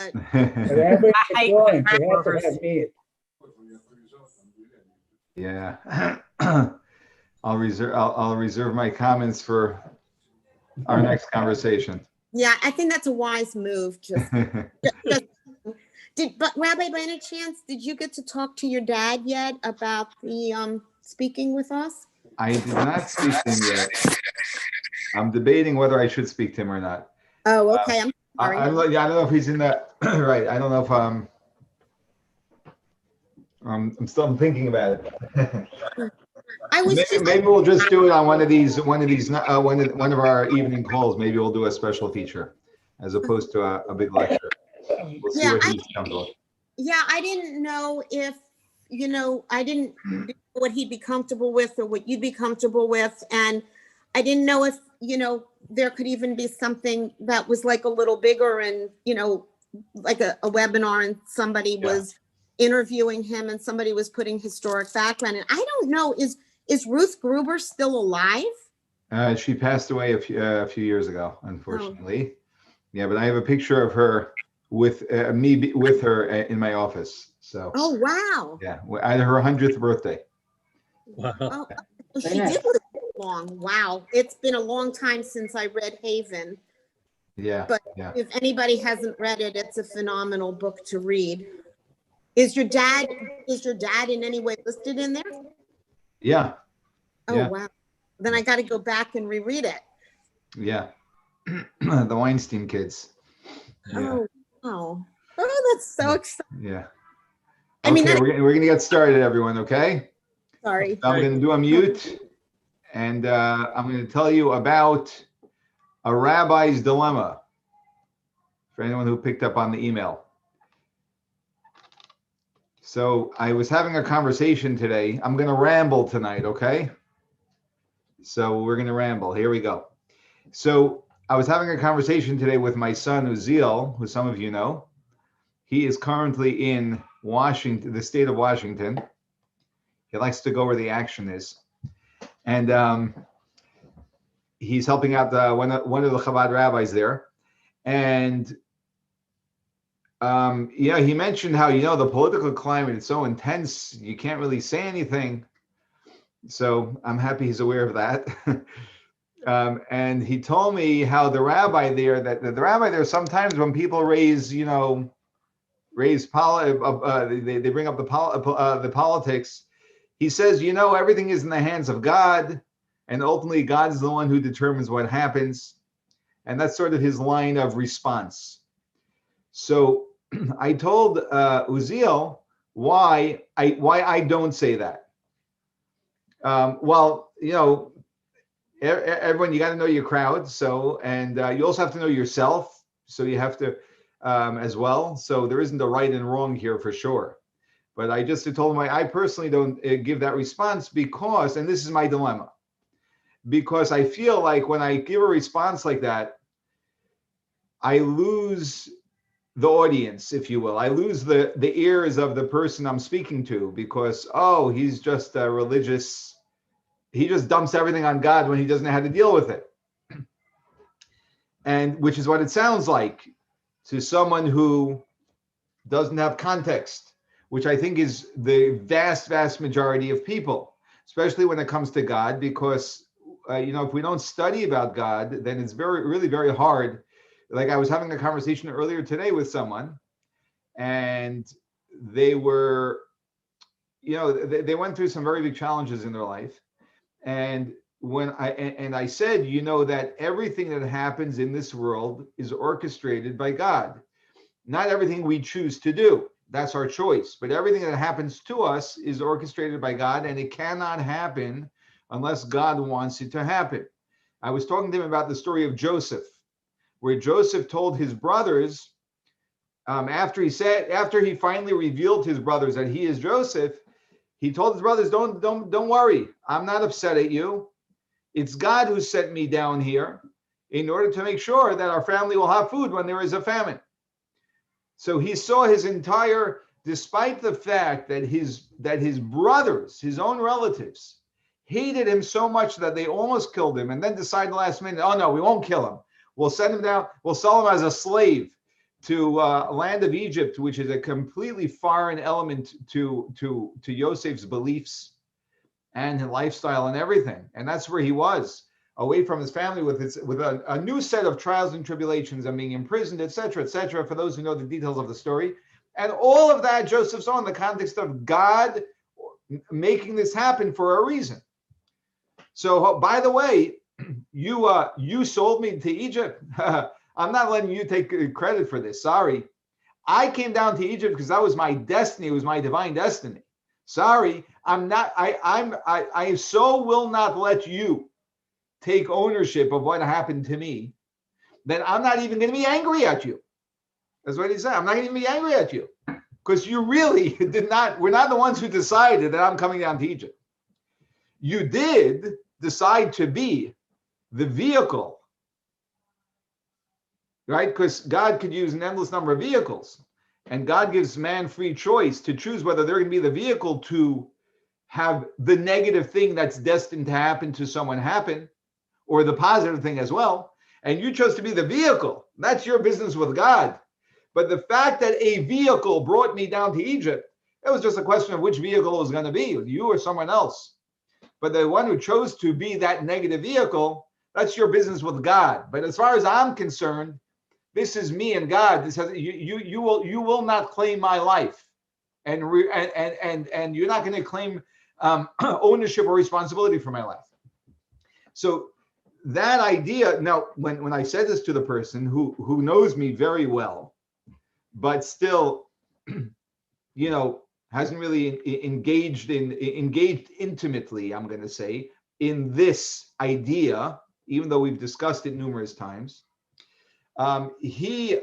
Rabbi, I join. hate You have to movers. have me. Yeah. I'll reserve my comments for our next conversation. Yeah, I think that's a wise move. Just but Rabbi, by any chance, did you get to talk to your dad yet about the speaking with us? I did not speak to him yet. I'm debating whether I should speak to him or not. Oh, okay. I'm sorry. I don't know if he's in the right. I don't know if I'm still thinking about it. I was Maybe we'll just do it on one of our evening calls. Maybe we'll do a special feature as opposed to a big lecture. We'll see what he comes with. Yeah, I didn't know if, I didn't know what he'd be comfortable with or what you'd be comfortable with. And I didn't know if, there could even be something that was like a little bigger and, like a webinar and somebody was interviewing him and somebody was putting historic background. And I don't know, is Ruth Gruber still alive? She passed away a few years ago, unfortunately. Yeah, but I have a picture of her with me with her in my office. So. Oh, wow. Yeah, at her 100th birthday. Wow. Oh, she did live long. Wow. It's been a long time since I read Haven. Yeah. But if anybody hasn't read it, it's a phenomenal book to read. Is your dad in any way listed in there? Yeah. Oh, wow. Then I got to go back and reread it. Yeah. The Weinstein kids. Yeah. Oh, that's so exciting. Yeah. I mean, we're going to get started, everyone, okay? Sorry. So I'm going to do a mute, and I'm going to tell you about a rabbi's dilemma for anyone who picked up on the email. So I was having a conversation today. I'm going to ramble tonight, okay? So we're going to ramble. Here we go. So I was having a conversation today with my son, Uziel, who some of you know. He is currently in Washington, the state of Washington. He likes to go where the action is. And he's helping out one of the Chabad rabbis there. And he mentioned how, the political climate is so intense, you can't really say anything. So I'm happy he's aware of that. And he told me how the rabbi there, sometimes when people raise they bring up the politics. He says, everything is in the hands of God, and ultimately God is the one who determines what happens. And that's sort of his line of response. So I told Uziel why I don't say that. Everyone, you got to know your crowd. So, and you also have to know yourself. So you have to as well. So there isn't a right and wrong here for sure. But I just told him I personally don't give that response because, and this is my dilemma, because I feel like when I give a response like that, I lose the audience, if you will. I lose the ears of the person I'm speaking to because, he's just a religious. He just dumps everything on God when he doesn't know how to deal with it. And which is what it sounds like to someone who doesn't have context, which I think is the vast, vast majority of people, especially when it comes to God, because, if we don't study about God, then it's really very hard. Like I was having a conversation earlier today with someone, and they were, they went through some very big challenges in their life. And when I said, that everything that happens in this world is orchestrated by God. Not everything we choose to do, that's our choice, but everything that happens to us is orchestrated by God, and it cannot happen unless God wants it to happen. I was talking to him about the story of Joseph, where Joseph told his brothers, after he finally revealed to his brothers that he is Joseph, he told his brothers, don't worry. I'm not upset at you. It's God who sent me down here in order to make sure that our family will have food when there is a famine. So he saw despite the fact that his brothers, his own relatives, hated him so much that they almost killed him, and then decided last minute, oh no, we won't kill him. We'll send him down. We'll sell him as a slave land of Egypt, which is a completely foreign element to Yosef's beliefs and his lifestyle and everything. And that's where he was, away from his family with a new set of trials and tribulations and being imprisoned, etc., etc., for those who know the details of the story. And all of that Joseph saw in the context of God making this happen for a reason. So, by the way, you sold me to Egypt. I'm not letting you take credit for this. Sorry. I came down to Egypt because that was my destiny. It was my divine destiny. Sorry, I'm not. I so will not let you take ownership of what happened to me. Then I'm not even going to be angry at you. That's what he said. I'm not going to be angry at you because you really did not. We're not the ones who decided that I'm coming down to Egypt. You did decide to be the vehicle, right? Because God could use an endless number of vehicles, and God gives man free choice to choose whether they're going to be the vehicle to have the negative thing that's destined to happen to someone happen, or the positive thing as well. And you chose to be the vehicle. That's your business with God. But the fact that a vehicle brought me down to Egypt, it was just a question of which vehicle it was going to be, you or someone else. But the one who chose to be that negative vehicle, that's your business with God. But as far as I'm concerned, this is me and God. This has you will not claim my life, and you're not going to claim ownership or responsibility for my life. So that idea. Now, when I said this to the person who knows me very well, but still, hasn't really engaged intimately, I'm going to say, in this idea, even though we've discussed it numerous times. He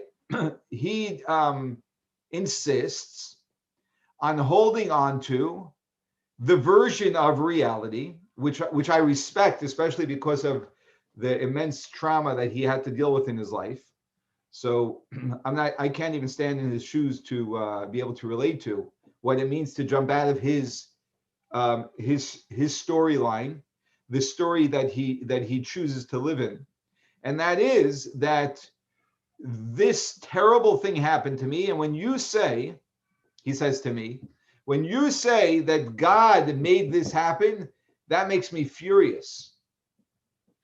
insists on holding on to the version of reality, which I respect, especially because of the immense trauma that he had to deal with in his life. So I can't even stand in his shoes to be able to relate to what it means to jump out of his storyline, the story that he chooses to live in. And that is that this terrible thing happened to me. And when you say, he says to me, when you say that God made this happen, that makes me furious.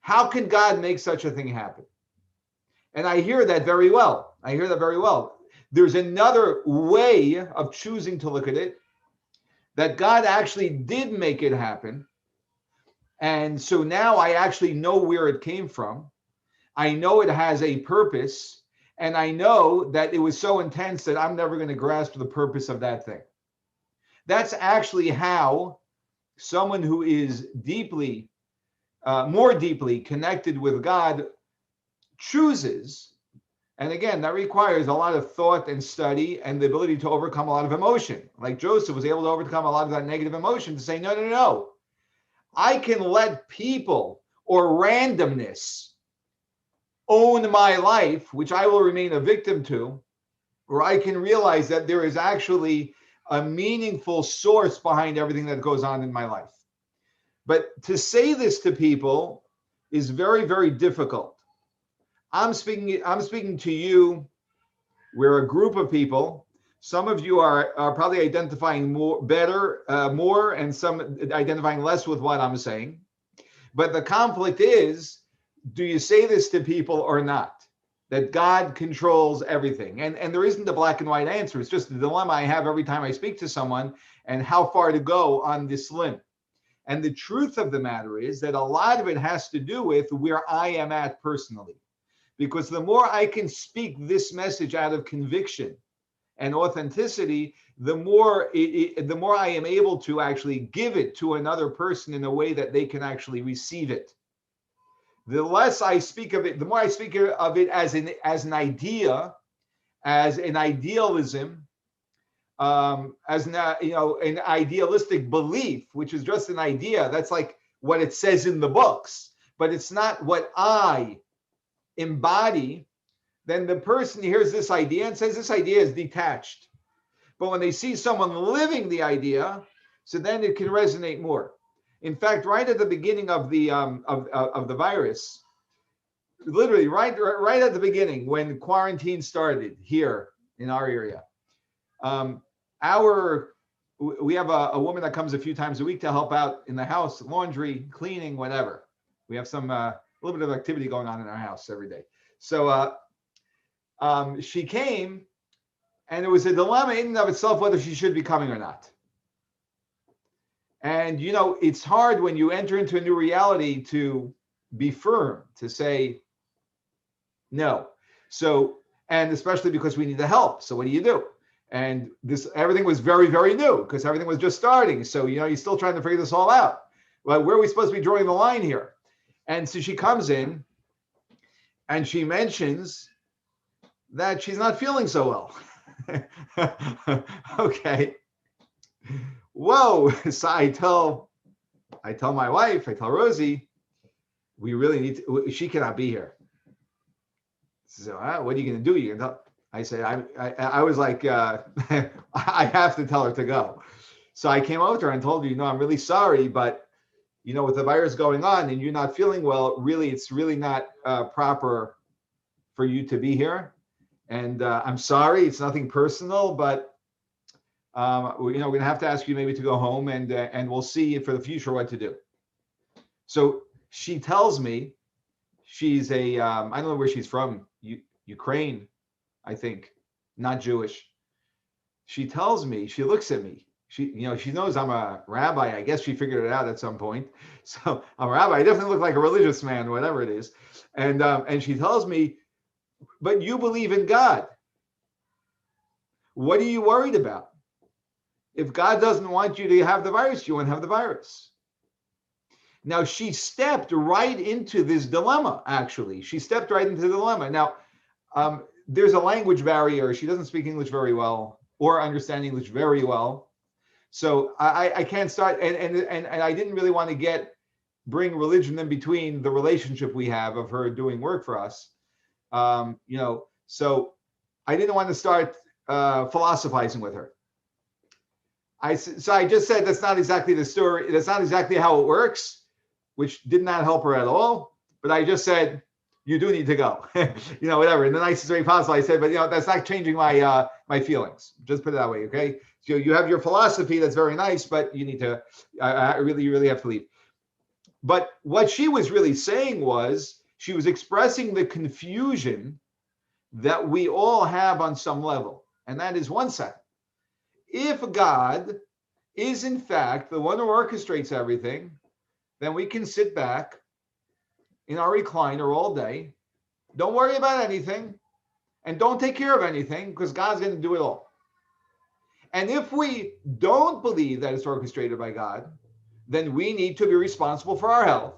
How can God make such a thing happen? And I hear that very well. There's another way of choosing to look at it, that God actually did make it happen. And so now I actually know where it came from. I know it has a purpose. And I know that it was so intense that I'm never going to grasp the purpose of that thing. That's actually how someone who is more deeply connected with God chooses. And again, that requires a lot of thought and study and the ability to overcome a lot of emotion. Like Joseph was able to overcome a lot of that negative emotion to say, no. I can let people or randomness own my life, which I will remain a victim to, or I can realize that there is actually a meaningful source behind everything that goes on in my life. But to say this to people is very, very difficult. I'm speaking to you. We're a group of people. Some of you are probably identifying more, and some identifying less with what I'm saying. But the conflict is, do you say this to people or not? That God controls everything. And there isn't a black and white answer. It's just the dilemma I have every time I speak to someone and how far to go on this limb. And the truth of the matter is that a lot of it has to do with where I am at personally. Because the more I can speak this message out of conviction and authenticity, the more I am able to actually give it to another person in a way that they can actually receive it. The less I speak of it, the more I speak of it as an idea, as an idealism, as an idealistic belief, which is just an idea. That's like what it says in the books, but it's not what I embody. Then the person hears this idea and says this idea is detached. But when they see someone living the idea, so then it can resonate more. In fact, right at the beginning of the virus, literally right at the beginning when quarantine started here in our area. Um, we have a woman that comes a few times a week to help out in the house, laundry, cleaning, whatever. We have some a little bit of activity going on in our house every day. So she came, and it was a dilemma in and of itself whether she should be coming or not. And it's hard when you enter into a new reality to be firm, to say no. So, and especially because we need the help. So what do you do? And everything was very, very new because everything was just starting. So, you're still trying to figure this all out. Well, where are we supposed to be drawing the line here? And so she comes in and she mentions that she's not feeling so well. Okay. Whoa. So I tell my wife, I tell Rosie, we really need to, she cannot be here. So what are you going to do? You can tell. I said, I was like, I have to tell her to go. So I came over to her and told her, I'm really sorry, but with the virus going on and you're not feeling well, really, it's really not proper for you to be here. And I'm sorry, it's nothing personal, but we're going to have to ask you maybe to go home, and we'll see for the future what to do. So she tells me she's I don't know where she's from, Ukraine, I think, not Jewish. She tells me, she looks at me. She knows I'm a rabbi. I guess she figured it out at some point. So I'm a rabbi. I definitely look like a religious man, whatever it is. And she tells me, but you believe in God. What are you worried about? If God doesn't want you to have the virus, you won't have the virus. Now, she stepped right into this dilemma, actually. She stepped right into the dilemma. Now, there's a language barrier. She doesn't speak English very well or understand English very well. So I can't start, and I didn't really want to bring religion in between the relationship we have of her doing work for us. So I didn't want to start philosophizing with her. So I just said that's not exactly the story. That's not exactly how it works, which did not help her at all. But I just said, you do need to go, whatever. In the nicest way possible, I said, but that's not changing my my feelings. Just put it that way, okay? So you have your philosophy, that's very nice, but you need to, you really have to leave. But what she was really saying was, she was expressing the confusion that we all have on some level. And that is one side. If God is in fact the one who orchestrates everything, then we can sit back in our recliner all day, don't worry about anything, and don't take care of anything because God's going to do it all. And if we don't believe that it's orchestrated by God, then we need to be responsible for our health.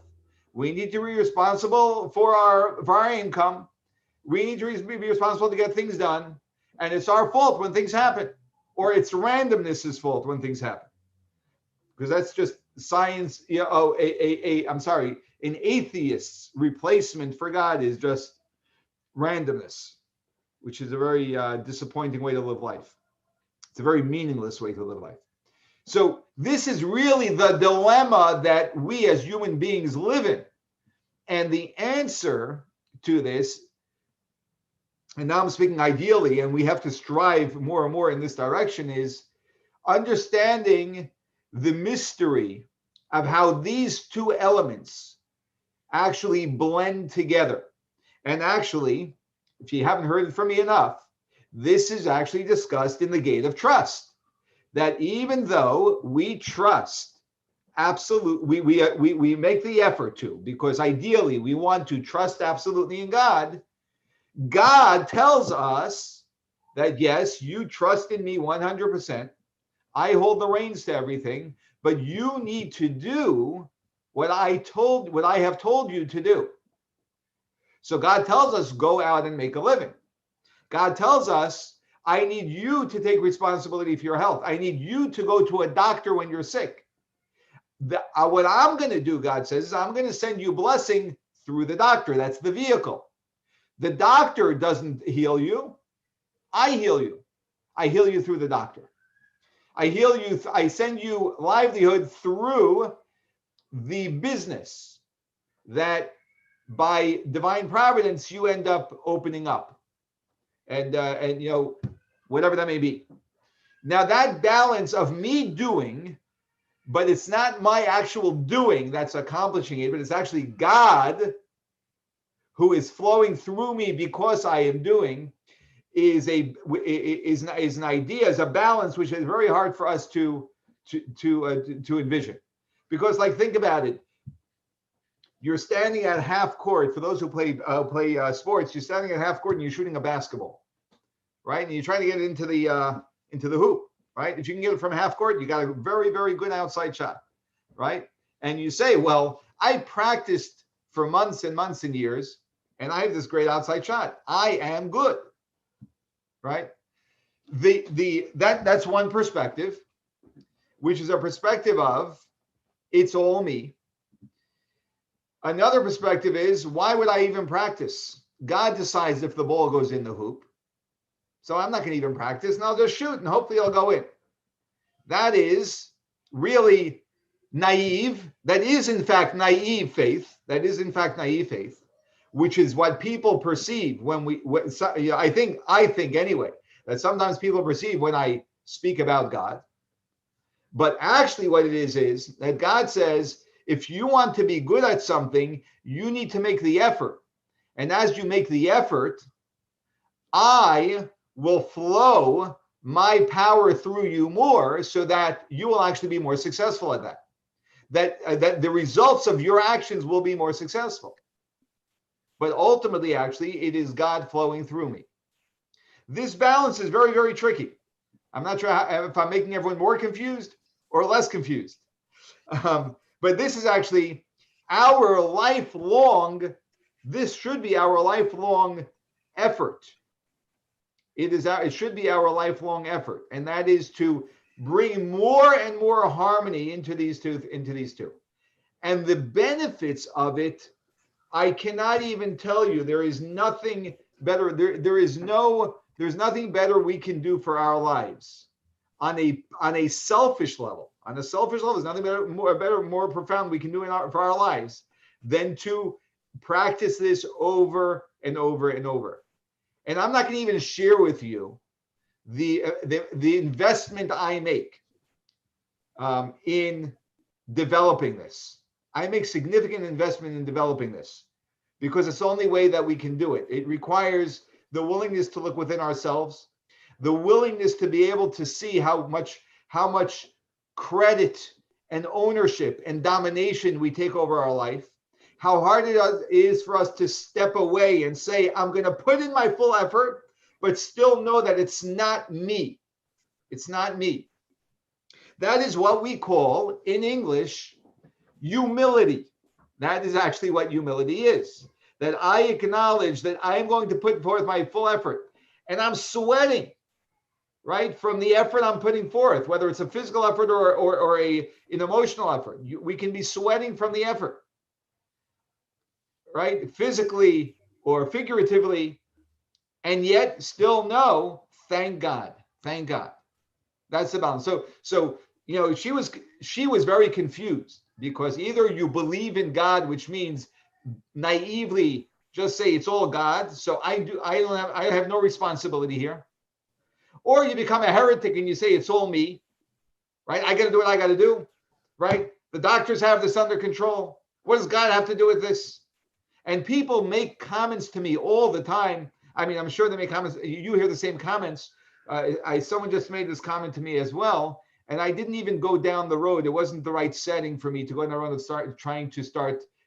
We need to be responsible for our income. We need to be responsible to get things done. And it's our fault when things happen, or it's randomness's fault when things happen. Because that's just science. An atheist's replacement for God is just randomness, which is a very disappointing way to live life. It's a very meaningless way to live life. So this is really the dilemma that we as human beings live in. And the answer to this, and now I'm speaking ideally, and we have to strive more and more in this direction, is understanding the mystery of how these two elements actually blend together. And actually, if you haven't heard it from me enough, this is actually discussed in the gate of trust. That even though we trust, absolutely, we make the effort to, because ideally we want to trust absolutely in God. God tells us that yes, you trust in me 100%. I hold the reins to everything, but you need to do what I have told you to do. So God tells us, go out and make a living. God tells us, I need you to take responsibility for your health. I need you to go to a doctor when you're sick. What I'm going to do, God says, is I'm going to send you blessing through the doctor. That's the vehicle. The doctor doesn't heal you. I heal you. I heal you through the doctor. I heal you. I send you livelihood through the business that by divine providence, you end up opening up, and whatever that may be. Now that balance of me doing, but it's not my actual doing that's accomplishing it, but it's actually God who is flowing through me because I am doing, is an idea, is a balance which is very hard for us to envision. Because, like, think about it. You're standing at half court. For those who play sports, you're standing at half court and you're shooting a basketball, right? And you're trying to get it into the hoop, right? If you can get it from half court, you got a very, very good outside shot, right? And you say, well, I practiced for months and months and years, and I have this great outside shot. I am good, right? That's one perspective, which is a perspective of it's all me. Another perspective is, why would I even practice? God decides if the ball goes in the hoop. So I'm not going to even practice, and I'll just shoot, and hopefully it'll go in. That is really naive. That is, in fact, naive faith. That is, in fact, naive faith, which is what people perceive I think anyway, that sometimes people perceive when I speak about God. But actually what it is that God says, if you want to be good at something, you need to make the effort. And as you make the effort, I will flow my power through you more so that you will actually be more successful at that. That the results of your actions will be more successful. But ultimately, actually, it is God flowing through me. This balance is very, very tricky. I'm not sure if I'm making everyone more confused or less confused. But this is actually our lifelong, this should be our lifelong effort. It should be our lifelong effort. And that is to bring more and more harmony into these two. And the benefits of it, I cannot even tell you. There is nothing better. There's nothing better we can do for our lives on a selfish level. On a selfish level, there's nothing better, more profound we can do for our lives than to practice this over and over and over. And I'm not going to even share with you the investment I make in developing this. I make significant investment in developing this because it's the only way that we can do it. It requires the willingness to look within ourselves, the willingness to be able to see how much credit and ownership and domination we take over our life, how hard it is for us to step away and say, I'm going to put in my full effort, but still know that it's not me. It's not me. That is what we call in English humility. That is actually what humility is. That I acknowledge that I am going to put forth my full effort, and I'm sweating, right, from the effort I'm putting forth, whether it's a physical effort or an emotional effort. We can be sweating from the effort, right, physically or figuratively, and yet still know, thank God. That's the balance. So she was very confused, because either you believe in God, which means naively just say it's all God, so I have no responsibility here. Or you become a heretic and you say it's all me, right? I got to do what I got to do, right? The doctors have this under control. What does God have to do with this? And people make comments to me all the time. I mean, I'm sure they make comments. You hear the same comments. Someone just made this comment to me as well, and I didn't even go down the road. It wasn't the right setting for me to go down the road and start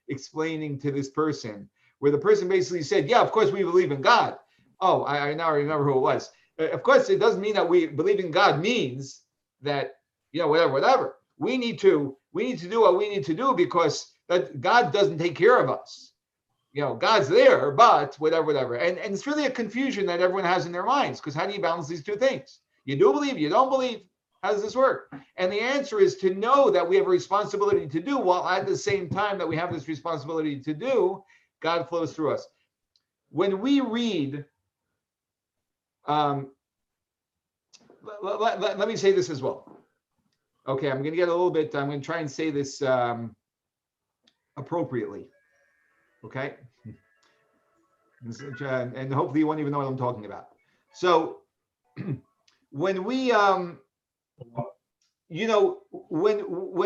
explaining to this person, where the person basically said, yeah, of course we believe in God. Oh, I now remember who it was. Of course, it doesn't mean that we believe in God means that, whatever. We need to do what we need to do, because that God doesn't take care of us. God's there, but whatever. And it's really a confusion that everyone has in their minds, because how do you balance these two things? You do believe, you don't believe. How does this work? And the answer is to know that we have a responsibility to do, while at the same time that we have this responsibility to do, God flows through us. When we read, let me say this as well. Okay, I'm going to try and say this appropriately. Okay. and hopefully you won't even know what I'm talking about. So when we, when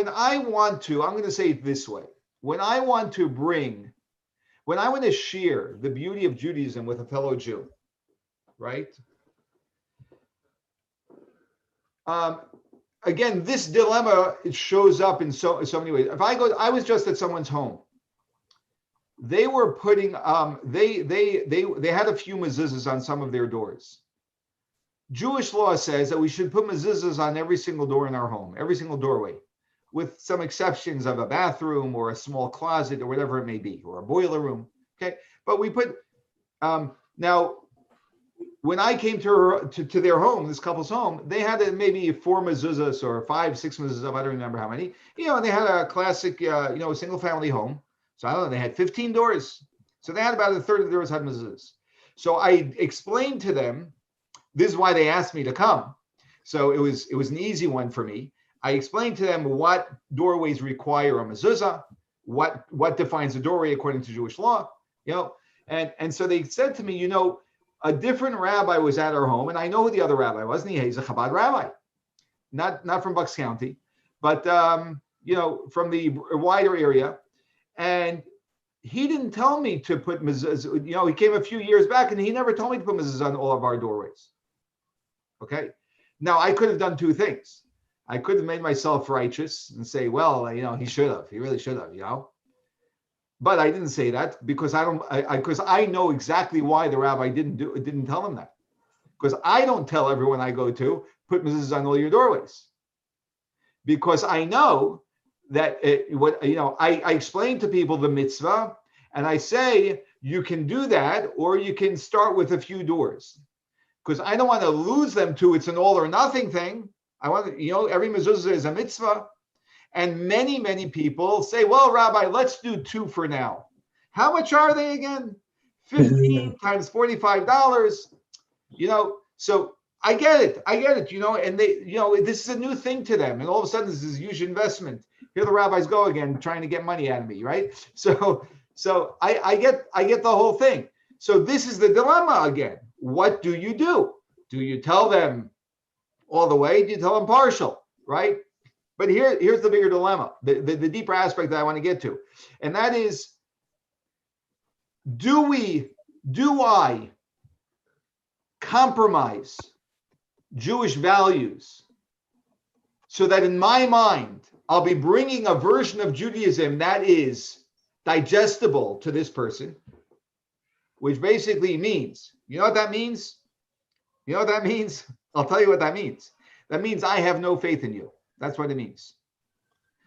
I want to, I'm going to say it this way. When I want to share the beauty of Judaism with a fellow Jew, right? Again, this dilemma, it shows up in so many ways. If I was just at someone's home. They were putting they had a few mezuzahs on some of their doors. Jewish law says that we should put mezuzahs on every single door in our home, every single doorway, with some exceptions of a bathroom or a small closet or whatever it may be, or a boiler room. Okay, but we put now. When I came to their home, this couple's home, they had maybe 4 mezuzahs or 5, 6 mezuzahs. I don't remember how many. And they had a classic, single family home. So I don't know. They had 15 doors. So they had about a third of the doors had mezuzahs. So I explained to them. This is why they asked me to come. So it was an easy one for me. I explained to them what doorways require a mezuzah, what defines a doorway according to Jewish law. And so they said to me, a different rabbi was at our home, and I know who the other rabbi was, and he's a Chabad rabbi, not from Bucks County, but from the wider area. And he didn't tell me to put mezuzahs. He came a few years back, and he never told me to put mezuzahs on all of our doorways. Okay, now I could have done 2 things. I could have made myself righteous and say, well, he should have. He really should have. But I didn't say that because I know exactly why the rabbi didn't tell him that. Because I don't tell everyone I go to, put mezuzahs on all your doorways. Because I know that I explain to people the mitzvah, and I say you can do that, or you can start with a few doors. Because I don't want to lose them to it's an all or nothing thing. I want every mezuzah is a mitzvah. And many, many people say, well, Rabbi, let's do 2 for now. How much are they again? 15 times $45. So I get it. And they, this is a new thing to them. And all of a sudden, this is huge investment. Here the rabbis go again, trying to get money out of me, right? So I get the whole thing. So this is the dilemma again. What do you do? Do you tell them all the way? Do you tell them partial, right? But here's the bigger dilemma, the deeper aspect that I want to get to. And that is, do I compromise Jewish values so that in my mind, I'll be bringing a version of Judaism that is digestible to this person, which basically means, you know what that means? I'll tell you what that means. That means I have no faith in you. That's what it means.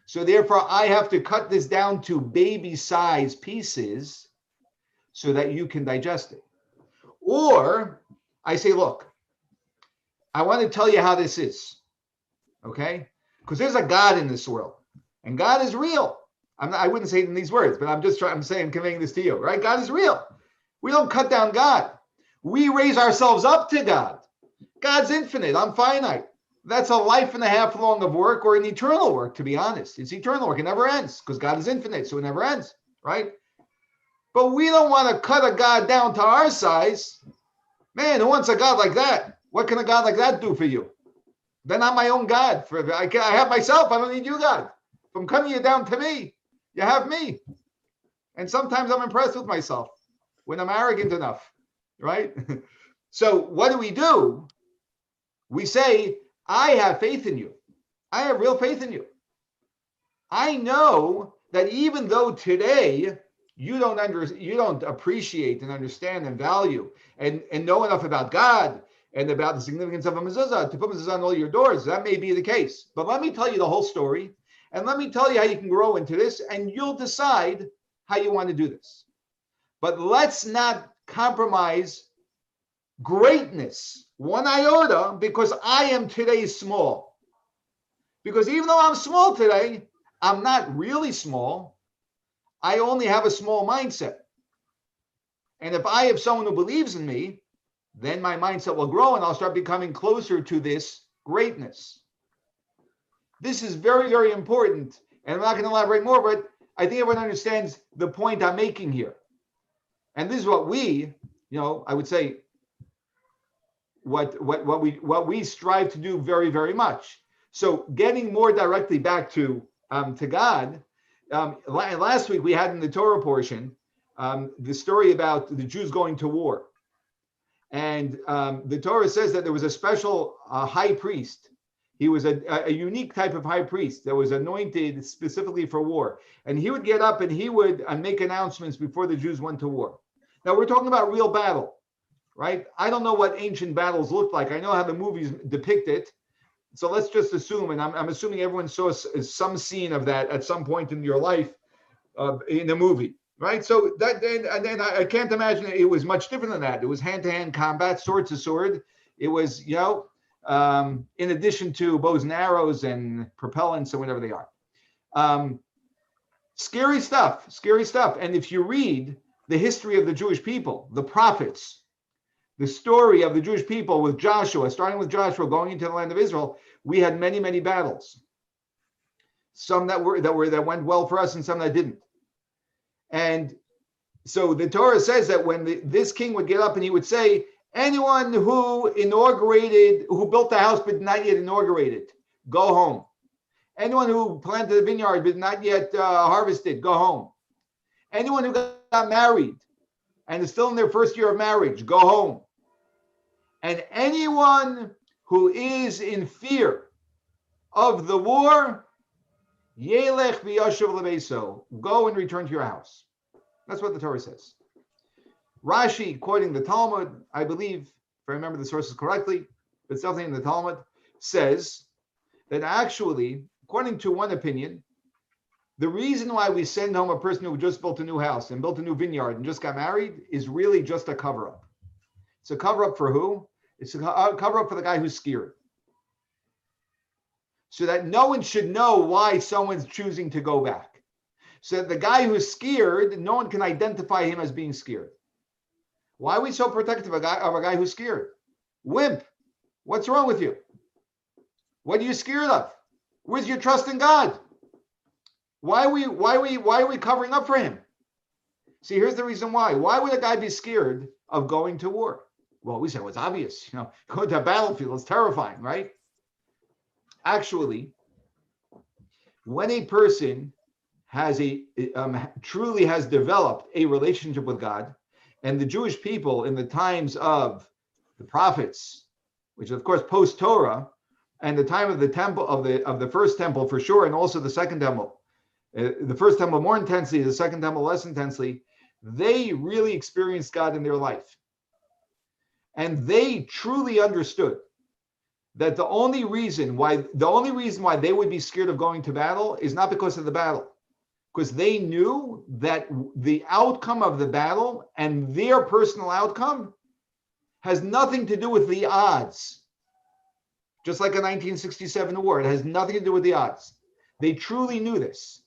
So therefore, I have to cut this down to baby-sized pieces so that you can digest it. Or I say, look, I want to tell you how this is, okay? Because there's a God in this world, and God is real. I wouldn't say it in these words, but I'm conveying this to you, right? God is real. We don't cut down God. We raise ourselves up to God. God's infinite. I'm finite. That's a life and a half long of work, or an eternal work, to be honest. It's eternal work. It never ends because God is infinite, so it never ends, right? But we don't want to cut a God down to our size. Man, who wants a God like that? What can a God like that do for you? They're not my own God. I have myself. I don't need you, God. If I'm cutting you down to me, you have me. And sometimes I'm impressed with myself when I'm arrogant enough, right? So what do? We say, I have faith in you. I have real faith in you. I know that even though today you don't appreciate and understand and value and know enough about God and about the significance of a mezuzah to put mezuzah on all your doors, that may be the case. But let me tell you the whole story, and let me tell you how you can grow into this, and you'll decide how you want to do this. But let's not compromise greatness one iota because I am today small. Because even though I'm small today, I'm not really small. I only have a small mindset. And if I have someone who believes in me, then my mindset will grow and I'll start becoming closer to this greatness. This is very, very important. And I'm not going to elaborate more, but I think everyone understands the point I'm making here. And this is what we, I would say, what we strive to do very, very much. So getting more directly back to God. Last week we had in the Torah portion the story about the Jews going to war, and the Torah says that there was a special high priest. He was a unique type of high priest that was anointed specifically for war, and he would get up and he would make announcements before the Jews went to war. Now we're talking about real battle, right? I don't know what ancient battles looked like. I know how the movies depict it. So let's just assume, and I'm assuming everyone saw some scene of that at some point in your life in a movie, right? So then I can't imagine it was much different than that. It was hand-to-hand combat, sword to sword. It was, in addition to bows and arrows and propellants and whatever they are. Scary stuff. And if you read the history of the Jewish people, the prophets, the story of the Jewish people with Joshua, starting with Joshua going into the land of Israel, we had many, many battles. Some that went well for us and some that didn't. And so the Torah says that when this king would get up and he would say, anyone who built the house but not yet inaugurated, go home. Anyone who planted a vineyard but not yet harvested, go home. Anyone who got married and is still in their first year of marriage, go home. And anyone who is in fear of the war, Yelech v'yashuv lebeso, go and return to your house. That's what the Torah says. Rashi, quoting the Talmud, I believe, if I remember the sources correctly, but something in the Talmud, says that actually, according to one opinion, the reason why we send home a person who just built a new house and built a new vineyard and just got married is really just a cover-up. It's a cover-up for who? It's a cover-up for the guy who's scared. So that no one should know why someone's choosing to go back. So that the guy who's scared, no one can identify him as being scared. Why are we so protective of a guy who's scared? Wimp, what's wrong with you? What are you scared of? Where's your trust in God? Why are we covering up for him? See, here's the reason why. Why would a guy be scared of going to war? Well, we said it was obvious. Going to a battlefield is terrifying, right? Actually, when a person has truly has developed a relationship with God, and the Jewish people in the times of the prophets, which is of course post-Torah, and the time of the temple of the first temple for sure, and also the second temple, the first temple more intensely, the second temple less intensely, they really experienced God in their life, and they truly understood that the only reason why they would be scared of going to battle is not because of the battle, because they knew that the outcome of the battle and their personal outcome has nothing to do with the odds. Just like a 1967 war, it has nothing to do with the odds. They truly knew this.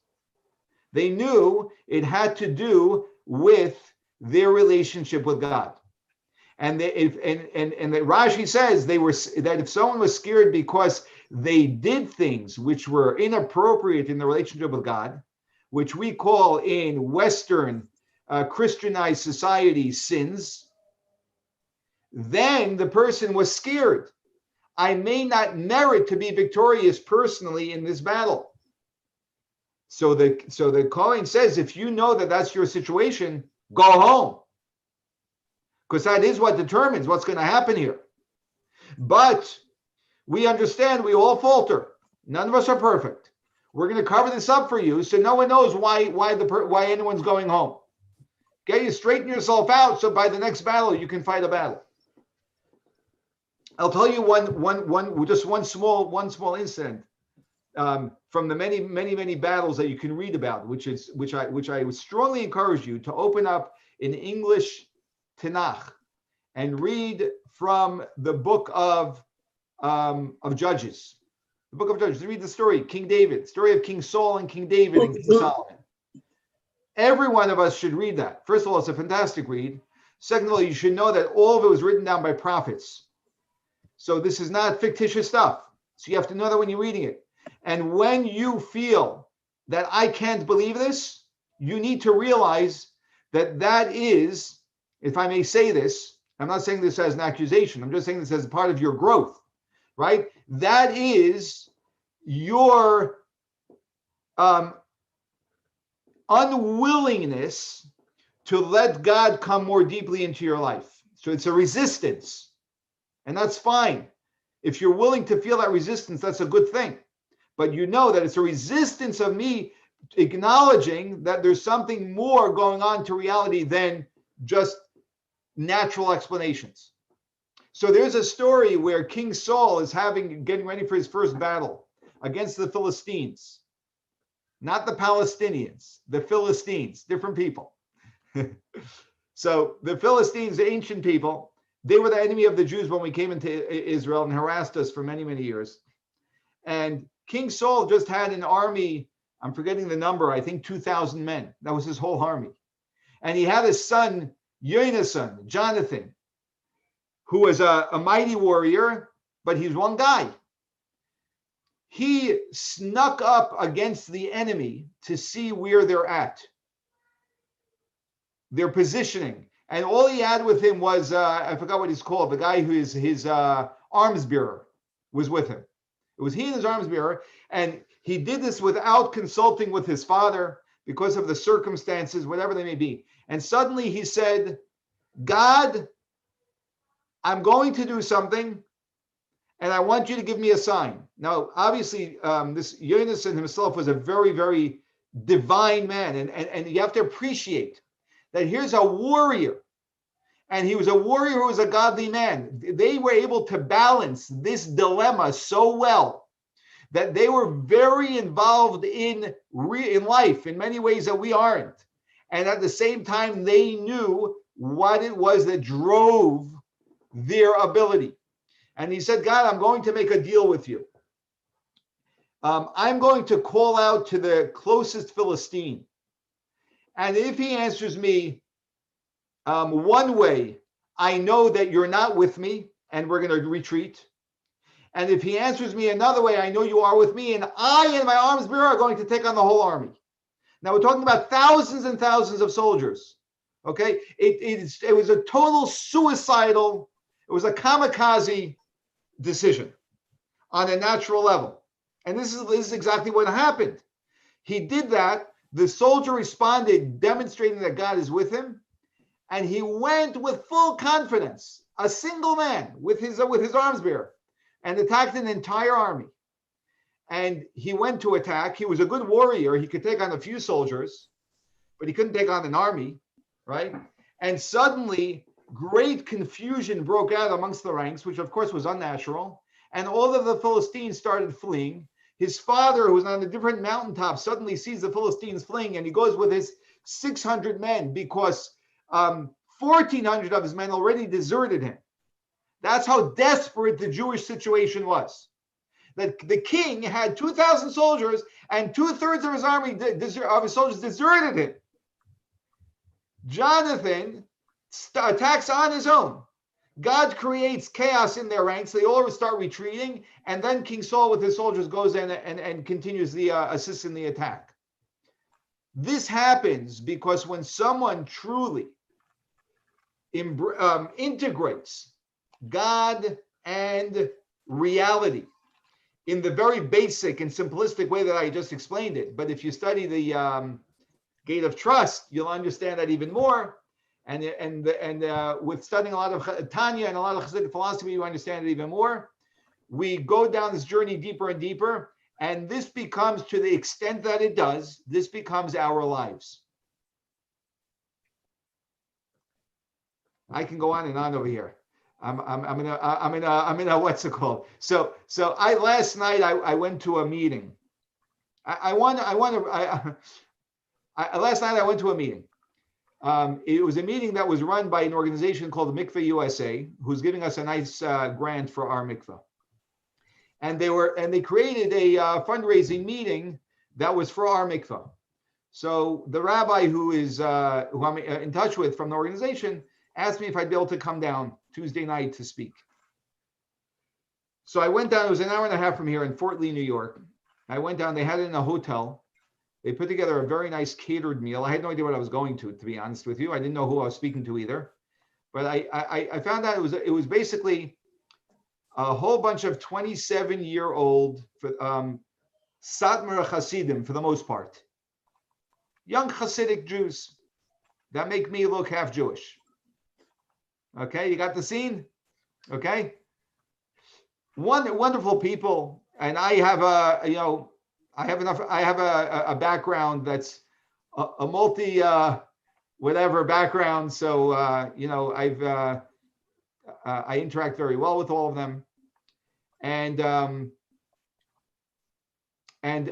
They knew it had to do with their relationship with God. And the Rashi says that if someone was scared because they did things which were inappropriate in the relationship with God, which we call in Western Christianized society sins, then the person was scared. I may not merit to be victorious personally in this battle. So the Kohen says, if you know that that's your situation, go home. Because that is what determines what's going to happen here. But we understand we all falter. None of us are perfect. We're going to cover this up for you so no one knows why anyone's going home. Okay, you straighten yourself out so by the next battle you can fight a battle. I'll tell you one small incident from the many battles that you can read about, which I would strongly encourage you to open up in English Tanakh and read from the book of Judges. The book of Judges. Read the story, King David, story of King Saul and King David and King Solomon. Every one of us should read that. First of all, it's a fantastic read. Second of all, you should know that all of it was written down by prophets. So this is not fictitious stuff. So you have to know that when you're reading it. And when you feel that I can't believe this, you need to realize that is if I may say this, I'm not saying this as an accusation, I'm just saying this as part of your growth, right? That is your unwillingness to let God come more deeply into your life. So it's a resistance, and that's fine. If you're willing to feel that resistance, that's a good thing. But you know that it's a resistance of me acknowledging that there's something more going on to reality than just natural explanations. So there's a story where King Saul is getting ready for his first battle against the Philistines. Not the Palestinians, the Philistines, different people. So the Philistines, the ancient people, they were the enemy of the Jews when we came into Israel and harassed us for many, many years. And King Saul just had an army, I'm forgetting the number, I think 2,000 men. That was his whole army. And he had his son, Jonathan, who was a mighty warrior, but he's one guy. He snuck up against the enemy to see where they're at, their positioning. And all he had with him was, I forgot what he's called, the guy who is his arms bearer was with him. It was he and his arms bearer. And he did this without consulting with his father because of the circumstances, whatever they may be. And suddenly he said, God, I'm going to do something, and I want you to give me a sign. Now, obviously, this Yonasan himself was a very, very divine man. And you have to appreciate that here's a warrior. And he was a warrior who was a godly man. They were able to balance this dilemma so well that they were very involved in life in many ways that we aren't. And at the same time, they knew what it was that drove their ability. And he said, God, I'm going to make a deal with you. I'm going to call out to the closest Philistine. And if he answers me one way, I know that you're not with me and we're going to retreat. And if he answers me another way, I know you are with me, and I and my arms bearer are going to take on the whole army. Now we're talking about thousands and thousands of soldiers. Okay, it was a total suicidal, it was a kamikaze decision on a natural level. And this is exactly what happened. He did that. The soldier responded, demonstrating that God is with him. And he went with full confidence, a single man with his arms bearer, and attacked an entire army. And he went to attack. He was a good warrior. He could take on a few soldiers, but he couldn't take on an army, right? And suddenly, great confusion broke out amongst the ranks, which of course was unnatural. And all of the Philistines started fleeing. His father, who was on a different mountaintop, suddenly sees the Philistines fleeing, and he goes with his 600 men because 1,400 of his men already deserted him. That's how desperate the Jewish situation was. That the king had 2,000 soldiers, and 2/3 of his army, of his soldiers, deserted him. Jonathan attacks on his own. God creates chaos in their ranks. They all start retreating, and then King Saul with his soldiers goes in and continues the assists in the attack. This happens because when someone truly integrates God and reality in the very basic and simplistic way that I just explained it. But if you study the Gate of Trust, you'll understand that even more. And with studying a lot of Tanya and a lot of Hasidic philosophy, you understand it even more. We go down this journey deeper and deeper, and this becomes, to the extent that it does, this becomes our lives. I can go on and on over here. I'm in a what's it called? So last night I went to a meeting. Last night I went to a meeting. It was a meeting that was run by an organization called Mikveh USA, who's giving us a nice grant for our mikveh. And they created a fundraising meeting that was for our mikveh. So the rabbi who I'm in touch with from the organization asked me if I'd be able to come down Tuesday night to speak. So I went down. It was an hour and a half from here in Fort Lee, New York. I went down. They had it in a hotel. They put together a very nice catered meal. I had no idea what I was going to be honest with you. I didn't know who I was speaking to either. But I found out it was basically a whole bunch of 27-year-old Satmar Hasidim for the most part, young Hasidic Jews that make me look half Jewish. Okay, you got the scene. Okay, wonderful people, and I have a background that's a multi whatever background. So I interact very well with all of them, and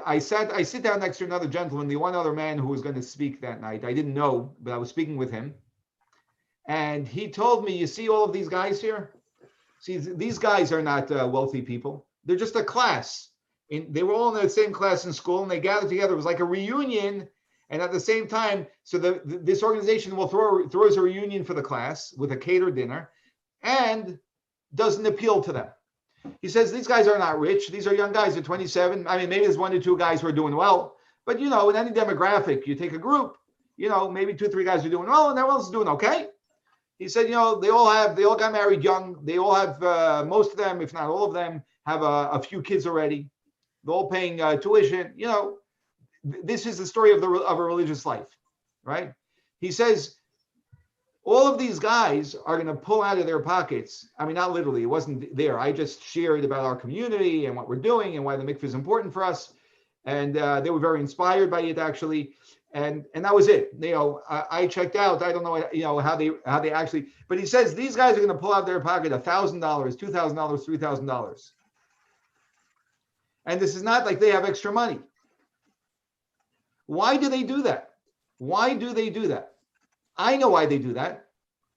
I sit down next to another gentleman, the one other man who was going to speak that night. I didn't know, but I was speaking with him, and he told me, "You see all of these guys here? See, these guys are not wealthy people. They're just a class. They were all in the same class in school, and they gathered together. It was like a reunion." And at the same time, so this organization will throws a reunion for the class with a catered dinner, and doesn't appeal to them. He says these guys are not rich. These are young guys. They're 27. I mean, maybe there's 1 or 2 guys who are doing well, but in any demographic, you take a group, maybe 2 or 3 guys are doing well, and everyone else is doing okay. He said, they all got married young. They all have, most of them, if not all of them, have a few kids already. They're all paying tuition. This is the story of a religious life, right? He says, all of these guys are going to pull out of their pockets. I mean, not literally, it wasn't there. I just shared about our community and what we're doing and why the mikveh is important for us. And they were very inspired by it, actually. And that was it. I checked out. I don't know, how they actually, but he says these guys are going to pull out of their pocket $1,000, $2,000, $3,000. And this is not like they have extra money. Why do they do that? Why do they do that? I know why they do that.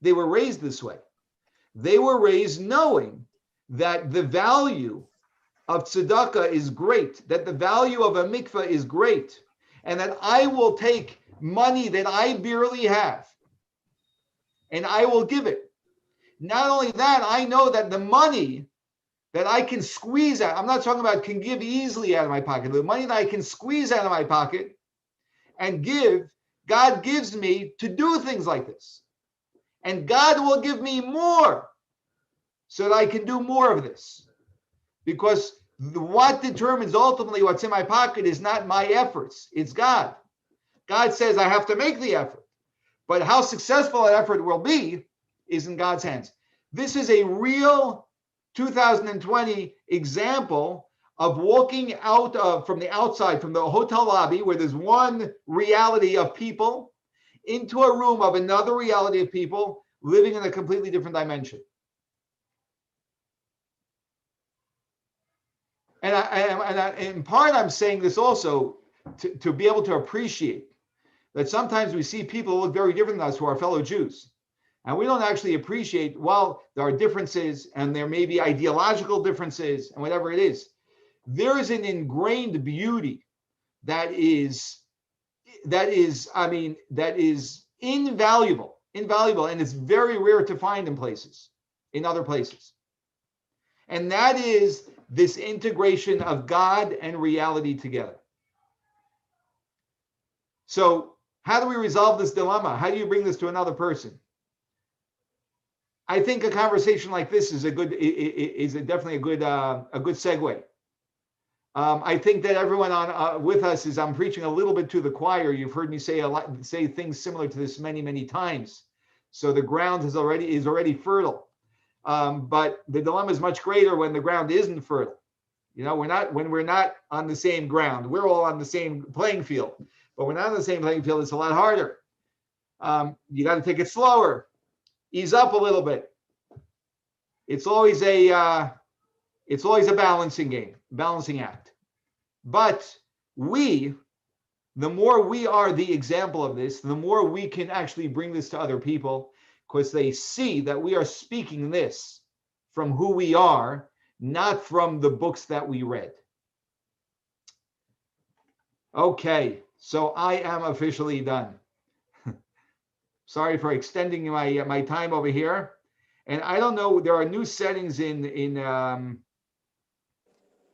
They were raised this way. They were raised knowing that the value of tzedakah is great, that the value of a mikveh is great, and that I will take money that I barely have and I will give it. Not only that, I know that the money that I can squeeze out, I'm not talking about can give easily out of my pocket, the money that I can squeeze out of my pocket and give, God gives me to do things like this. And God will give me more so that I can do more of this. Because what determines ultimately what's in my pocket is not my efforts, it's God. God says I have to make the effort. But how successful that effort will be is in God's hands. This is a real 2020 example of walking out from the outside, from the hotel lobby where there's one reality of people into a room of another reality of people living in a completely different dimension. And in part, I'm saying this also to be able to appreciate that sometimes we see people who look very different than us who are fellow Jews. And we don't actually appreciate, well, there are differences and there may be ideological differences and whatever it is. There is an ingrained beauty that is invaluable, and it's very rare to find in other places. And that is this integration of God and reality together. So how do we resolve this dilemma? How do you bring this to another person? I think a conversation like this is definitely a good segue. I think that everyone with us I'm preaching a little bit to the choir. You've heard me say things similar to this many, many times. So the ground is already fertile. But the dilemma is much greater when the ground isn't fertile. When we're not on the same ground. We're all on the same playing field, but we're not on the same playing field. It's a lot harder. You got to take it slower, ease up a little bit. It's always a balancing act. But the more we are the example of this, the more we can actually bring this to other people, because they see that we are speaking this from who we are, not from the books that we read. Okay, so I am officially done. Sorry for extending my time over here. And I don't know, there are new settings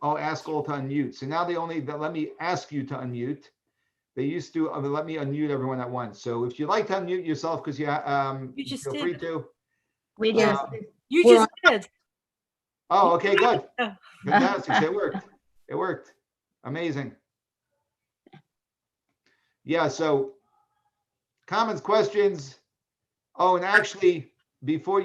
I'll ask all to unmute. So now they let me ask you to unmute. They used to let me unmute everyone at once. So if you'd like to unmute yourself, because you just feel did. free to. We Yeah. just, You We're just did. Oh, okay, good. Yeah. Fantastic. It worked. It worked. Amazing. Yeah, so comments, questions. Oh, and actually, before